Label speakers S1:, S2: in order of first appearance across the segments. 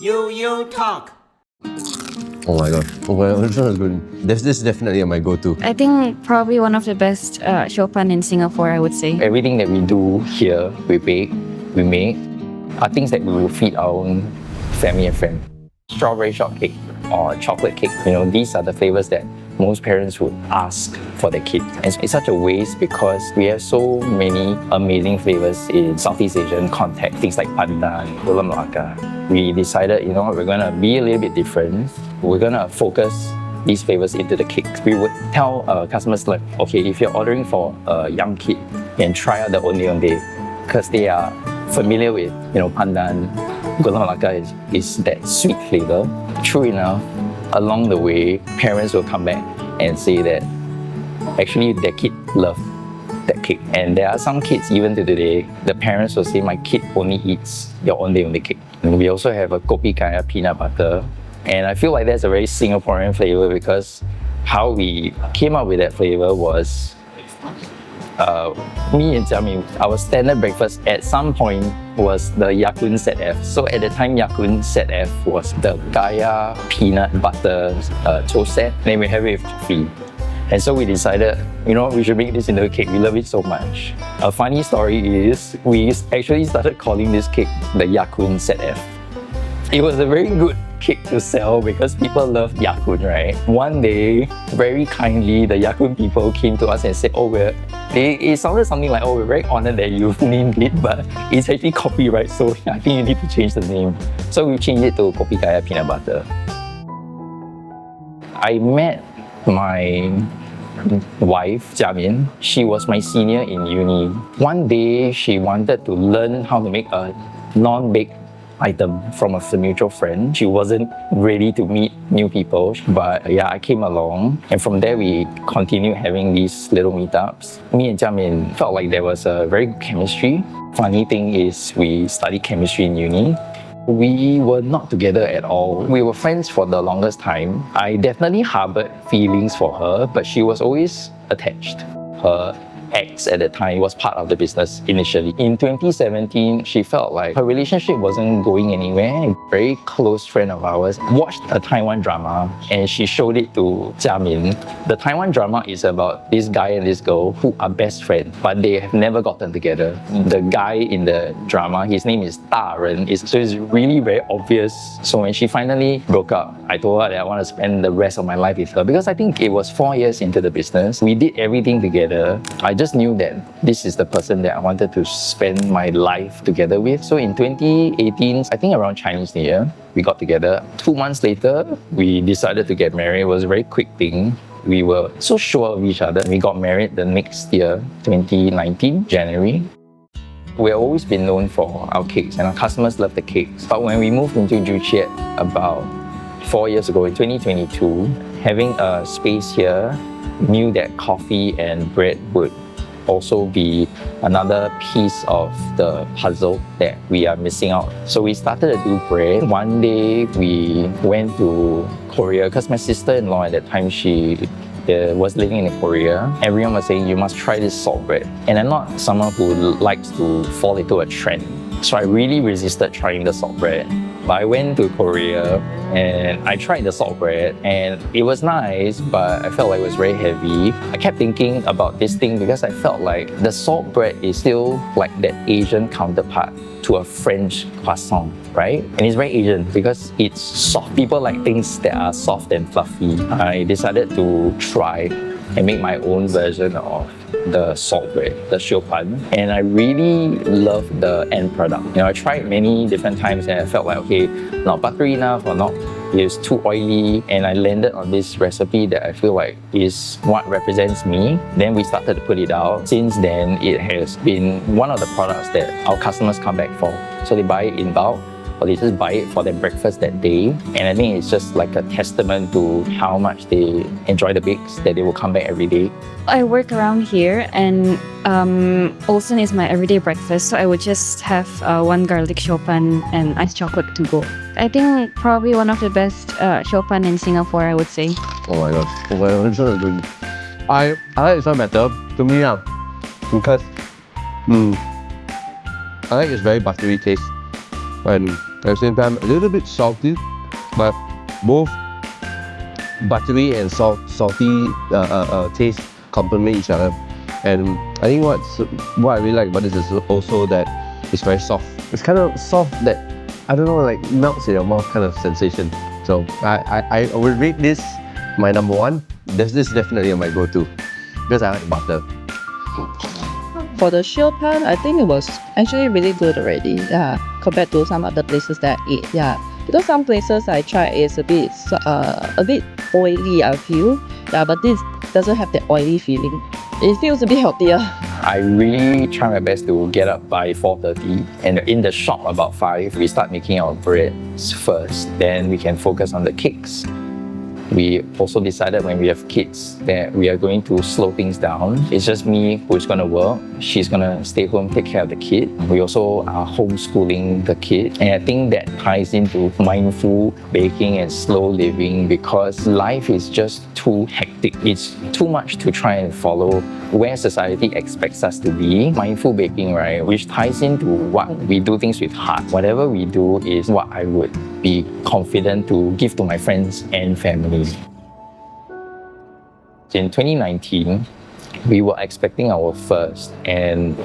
S1: youyouTalk.
S2: Oh my gosh. Oh my gosh, this is good. This is definitely my go-to.
S3: I think probably one of the best shiopan in Singapore, I would say.
S4: Everything that we do here, we bake, we make, are things that we will feed our own family and friends. Strawberry shortcake or chocolate cake, these are the flavors that most parents would ask for their kids. And it's such a waste because we have so many amazing flavors in Southeast Asian context, things like pandan, gula melaka. We decided, we're gonna be a little bit different. We're gonna focus these flavors into the cakes. We would tell customers like, okay, if you're ordering for a young kid, then try out the onde onde because they are familiar with, pandan. Gula melaka is that sweet flavor. True enough, along the way, parents will come back and say that actually their kid loves that cake. And there are some kids, even to today, the parents will say, my kid only eats your onde onde cake. And we also have a kopi kaya peanut butter. And I feel like that's a very Singaporean flavor because how we came up with that flavor was me and Jiamin, our standard breakfast at some point was the Ya-Kun Set F. So at the time, Ya-Kun Set F was the kaya peanut butter toast set. Then we have it with coffee. And so we decided, we should make this into a cake. We love it so much. A funny story is we actually started calling this cake the Ya-Kun Set F. It was a very good cake to sell because people love Ya-Kun, right? One day, very kindly, the Ya-Kun people came to us and said, it sounded something like, we're very honored that you've named it, but it's actually copyright, so I think you need to change the name. So we changed it to Kopi Kaya Peanut Butter. I met my wife, Jiamin. She was my senior in uni. One day, she wanted to learn how to make a non-baked item from a mutual friend. She wasn't ready to meet new people, but I came along, and from there we continued having these little meetups. Me and Jiamin felt like there was a very good chemistry. Funny thing is, we studied chemistry in uni. We were not together at all. We were friends for the longest time. I definitely harbored feelings for her, but she was always attached. Her ex at the time was part of the business initially. In 2017, she felt like her relationship wasn't going anywhere. A very close friend of ours watched a Taiwan drama and she showed it to Jiamin. The Taiwan drama is about this guy and this girl who are best friends, but they have never gotten together. The guy in the drama, his name is Da Ren, so it's really very obvious. So when she finally broke up, I told her that I want to spend the rest of my life with her because I think it was 4 years into the business. We did everything together. I just knew that this is the person that I wanted to spend my life together with. So in 2018, I think around Chinese New Year, we got together. 2 months later, we decided to get married. It was a very quick thing. We were so sure of each other. We got married the next year, 2019, January. We've always been known for our cakes and our customers love the cakes. But when we moved into Joo Chiat about 4 years ago in 2022, having a space here, knew that coffee and bread would also be another piece of the puzzle that we are missing out. So we started to do bread. One day we went to Korea because my sister-in-law at that time, she was living in Korea. Everyone was saying, you must try this salt bread. And I'm not someone who likes to fall into a trend. So I really resisted trying the salt bread. But I went to Korea and I tried the salt bread and it was nice, but I felt like it was very heavy. I kept thinking about this thing because I felt like the salt bread is still like that Asian counterpart to a French croissant, right? And it's very Asian because it's soft. People like things that are soft and fluffy. I decided to try and make my own version of the salt bread, the shiopan, and I really love the end product. I tried many different times and I felt like, okay, not buttery enough or not, it's too oily, and I landed on this recipe that I feel like is what represents me. Then we started to put it out. Since then, it has been one of the products that our customers come back for. So they buy it in bulk, or they just buy it for their breakfast that day. And I think it's just like a testament to how much they enjoy the bakes that they will come back every day.
S3: I work around here and Olsen is my everyday breakfast, so I would just have one garlic shiopan and iced chocolate to go. I think probably one of the best shiopan in Singapore, I would say.
S2: Oh my gosh, this is good. I like this one better to me because I like it's very buttery taste. And the same time a little bit salty, but both buttery and salty taste complement each other. And I think what I really like about this is also that it's very soft. It's kind of soft that, I don't know, like melts in your mouth kind of sensation. So I would rate this my number one. This is definitely my go-to because I like butter.
S1: For the shiopan, I think it was actually really good already. Yeah, compared to some other places that I ate. Yeah, because some places I tried is a bit oily, I feel. Yeah, but this doesn't have that oily feeling. It feels a bit healthier.
S4: I really try my best to get up by 4:30, and in the shop about 5, we start making our breads first. Then we can focus on the cakes. We also decided when we have kids that we are going to slow things down. It's just me who's going to work. She's going to stay home, take care of the kid. We also are homeschooling the kid. And I think that ties into mindful baking and slow living because life is just too hectic. It's too much to try and follow where society expects us to be. Mindful baking, right, which ties into what we do things with heart. Whatever we do is what I would be confident to give to my friends and family. In 2019, we were expecting our first, and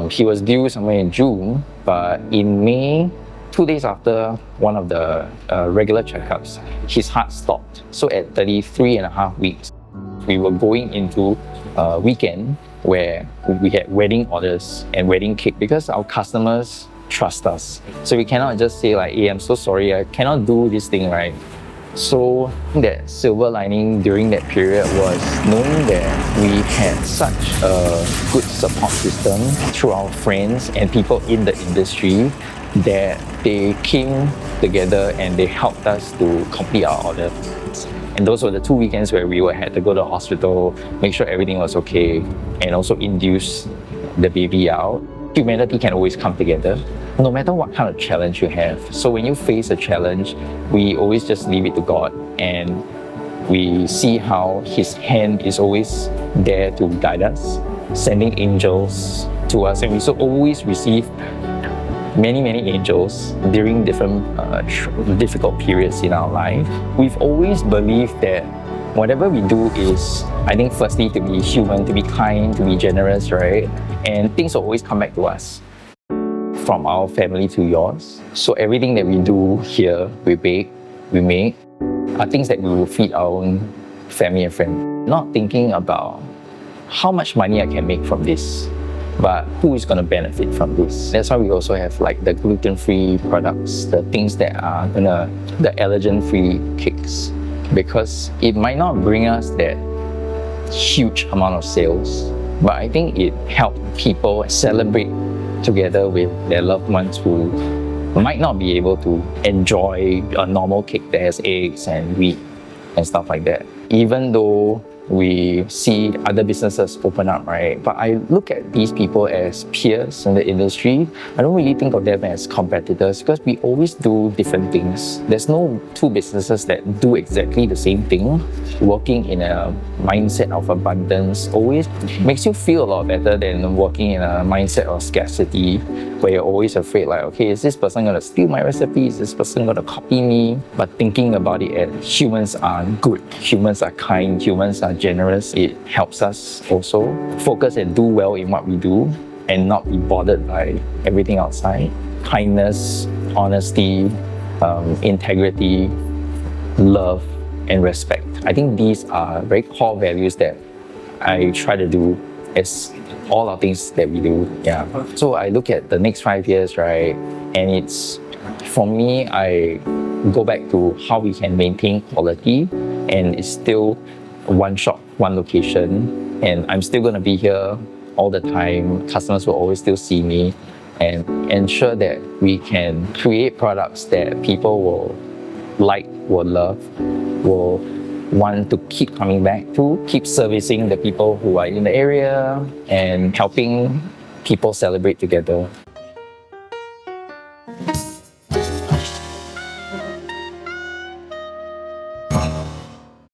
S4: he was due somewhere in June, but in May, 2 days after one of the regular checkups, his heart stopped. So at 33.5 weeks, we were going into a weekend where we had wedding orders and wedding cake because our customers trust us. So we cannot just say like, hey, I'm so sorry, I cannot do this thing, right? So that silver lining during that period was knowing that we had such a good support system through our friends and people in the industry that they came together and they helped us to complete our order. And those were the 2 weekends where we had to go to the hospital, make sure everything was okay, and also induce the baby out. Humanity can always come together, no matter what kind of challenge you have. So when you face a challenge, we always just leave it to God, and we see how His hand is always there to guide us, sending angels to us, and we so always receive many angels during different difficult periods in our life. We've always believed that whatever we do is, I think, firstly to be human, to be kind, to be generous, right? And things will always come back to us, from our family to yours. So everything that we do here, we bake, we make, are things that we will feed our own family and friends. Not thinking about how much money I can make from this, but who is going to benefit from this. That's why we also have like the gluten-free products, the things that are the allergen-free cakes, because it might not bring us that huge amount of sales, but I think it helped people celebrate together with their loved ones who might not be able to enjoy a normal cake that has eggs and wheat and stuff like that. Even though we see other businesses open up, right? But I look at these people as peers in the industry. I don't really think of them as competitors because we always do different things. There's no two businesses that do exactly the same thing. Working in a mindset of abundance always makes you feel a lot better than working in a mindset of scarcity, where you're always afraid like, okay, is this person gonna steal my recipe? Is this person gonna copy me? But thinking about it as humans are good, humans are kind, humans are generous, it helps us also focus and do well in what we do and not be bothered by everything outside. Kindness, honesty, integrity, love, and respect. I think these are very core values that I try to do as all our things that we do. Yeah. So I look at the next 5 years, right? And it's, for me, I go back to how we can maintain quality, and it's still one shop, one location, and I'm still going to be here all the time. Customers will always still see me, and ensure that we can create products that people will like, will love, will want to keep coming back to, keep servicing the people who are in the area and helping people celebrate together.